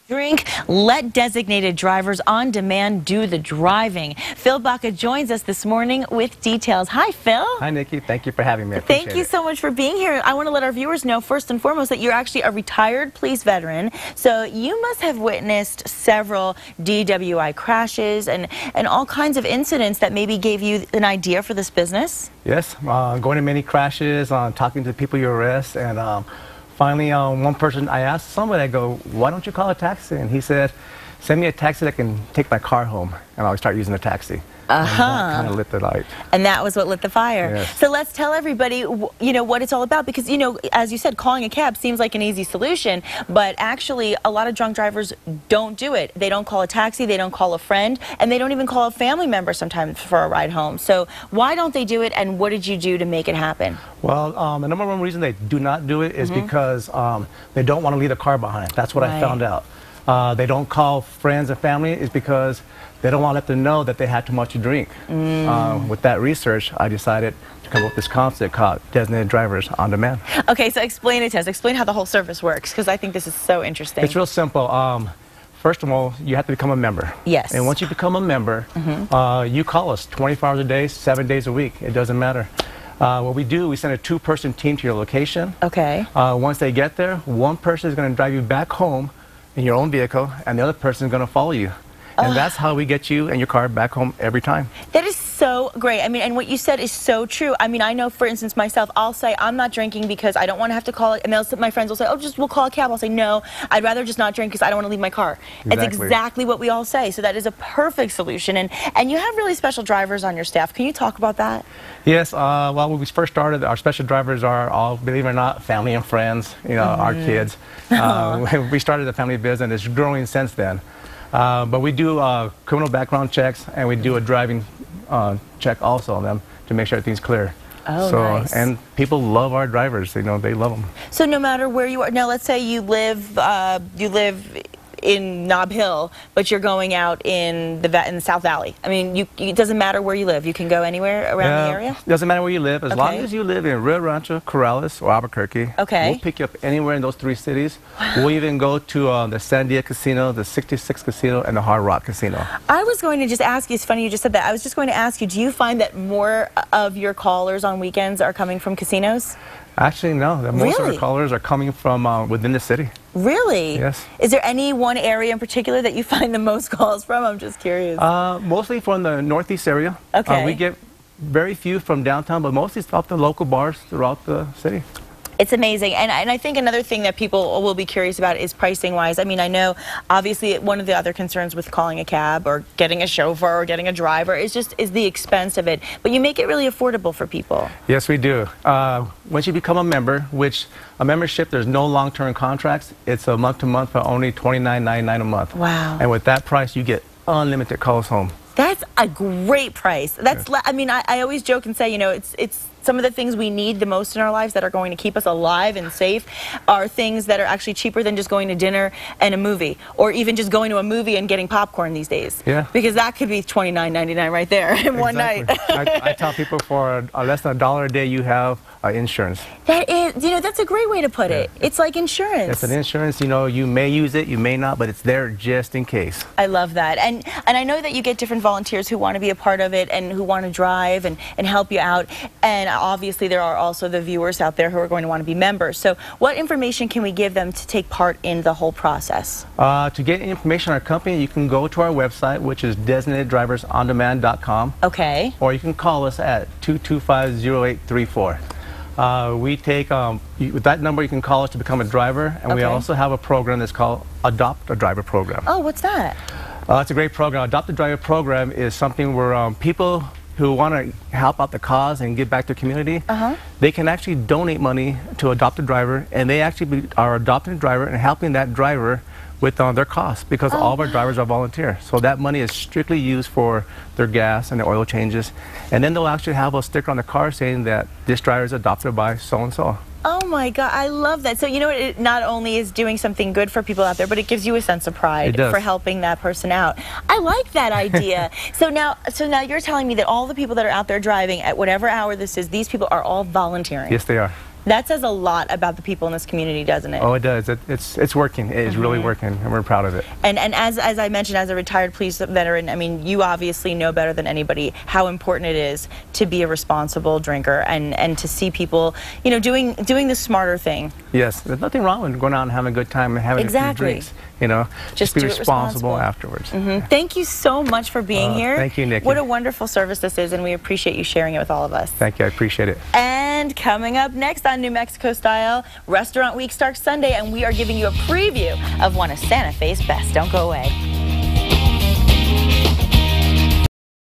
Drink, let designated drivers on demand do the driving. Phil Baca joins us this morning with details. Hi, Phil. Hi, Nikki. Thank you for having me. Thank you so much for being here. I want to let our viewers know, first and foremost, that you're actually a retired police veteran. So you must have witnessed several DWI crashes and all kinds of incidents that maybe gave you an idea for this business. Yes, going to many crashes, talking to people you arrest, and finally, one person, I asked somebody, I go, why don't you call a taxi? And he said, send me a taxi that can take my car home, and I'll start using the taxi. And that kind of lit the light. And that was what lit the fire. Yes. So let's tell everybody, you know, what it's all about, because, you know, as you said, calling a cab seems like an easy solution, but actually a lot of drunk drivers don't do it. They don't call a taxi, they don't call a friend, and they don't even call a family member sometimes for a ride home. So why don't they do it, and what did you do to make it happen? Well, the number one reason they do not do it is because they don't want to leave the car behind. That's what I found out. They don't call friends and family is because they don't want to let them know that they had too much to drink. With that research, I decided to come up with this concept called Designated Drivers on Demand. Okay, so explain it to us. Explain how the whole service works, because I think this is so interesting. It's real simple. First of all, you have to become a member. Yes. And once you become a member, you call us 24 hours a day, 7 days a week. It doesn't matter. What we do, we send a two-person team to your location. Okay. Once they get there, one person is going to drive you back home in your own vehicle, and the other person is going to follow you. And that's how we get you and your car back home every time. That is so great. I mean, and what you said is so true. I mean, I know, for instance, myself, I'll say I'm not drinking because I don't want to have to call it, and my friends will say, oh, we'll call a cab. I'll say, no, I'd rather just not drink because I don't want to leave my car. Exactly. It's exactly what we all say. So that is a perfect solution. And you have really special drivers on your staff. Can you talk about that? Yes. Well, when we first started, our special drivers are all, believe it or not, family and friends, you know, our kids. We started the family business. It's growing since then. But we do criminal background checks, and we do a driving check also on them to make sure everything's clear. Oh, nice. And people love our drivers. You know, they love them. So no matter where you are, now let's say you live in Nob Hill, but you're going out in the South Valley. I mean, it doesn't matter where you live. You can go anywhere around the area? It doesn't matter where you live. As long as you live in Rio Rancho, Corrales, or Albuquerque, we'll pick you up anywhere in those three cities. Wow. We'll even go to the Sandia Casino, the 66 Casino, and the Hard Rock Casino. I was going to just ask you, it's funny you just said that. I was just going to ask you, do you find that more of your callers on weekends are coming from casinos? Actually, no. Most of our callers are coming from within the city. Really? Yes. Is there any one area in particular that you find the most calls from? I'm just curious. Mostly from the northeast area. Okay. We get very few from downtown, but mostly off the local bars throughout the city. It's amazing. And I think another thing that people will be curious about is pricing-wise. I mean, I know, obviously, one of the other concerns with calling a cab or getting a chauffeur or getting a driver is the expense of it. But you make it really affordable for people. Yes, we do. Once you become a member, which a membership, there's no long-term contracts. It's a month-to-month for only $29.99 a month. Wow. And with that price, you get unlimited calls home. That's a great price. That's, I mean, I always joke and say, you know, it's some of the things we need the most in our lives that are going to keep us alive and safe are things that are actually cheaper than just going to dinner and a movie, or even just going to a movie and getting popcorn these days. Yeah. Because that could be $29.99 right there in one night. I tell people for less than $1 a day, you have insurance. That is, you know, that's a great way to put it. It's like insurance. It's an insurance. You know, you may use it, you may not, but it's there just in case. I love that. And I know that you get different volunteers who want to be a part of it and who want to drive and help you out. And obviously there are also the viewers out there who are going to want to be members. So what information can we give them to take part in the whole process? To get information on our company, you can go to our website, which is designateddriversondemand.com. Okay. Or you can call us at 225-0834. We take, with that number you can call us to become a driver, and we also have a program that's called Adopt a Driver Program. Oh, what's that? It's a great program. Adopt a Driver Program is something where people who want to help out the cause and give back to the community, they can actually donate money to adopt a driver, and they actually are adopting a driver and helping that driver with their costs, because all of our drivers are volunteer. So that money is strictly used for their gas and their oil changes. And then they'll actually have a sticker on the car saying that this driver is adopted by so-and-so. Oh my God, I love that. So you know, it not only is doing something good for people out there, but it gives you a sense of pride for helping that person out. I like that idea. So now you're telling me that all the people that are out there driving at whatever hour this is, these people are all volunteering. Yes, they are. That says a lot about the people in this community, doesn't it? Oh, it does. It's working. It is really working, and we're proud of it. And as I mentioned, as a retired police veteran, I mean, you obviously know better than anybody how important it is to be a responsible drinker and to see people, you know, doing the smarter thing. Yes, there's nothing wrong with going out and having a good time and having a few drinks. You know, just be responsible afterwards. Thank you so much for being here. Thank you, Nikki. What a wonderful service this is, and we appreciate you sharing it with all of us. Thank you. I appreciate it. And coming up next on New Mexico Style, Restaurant Week starts Sunday, and we are giving you a preview of one of Santa Fe's best. Don't go away.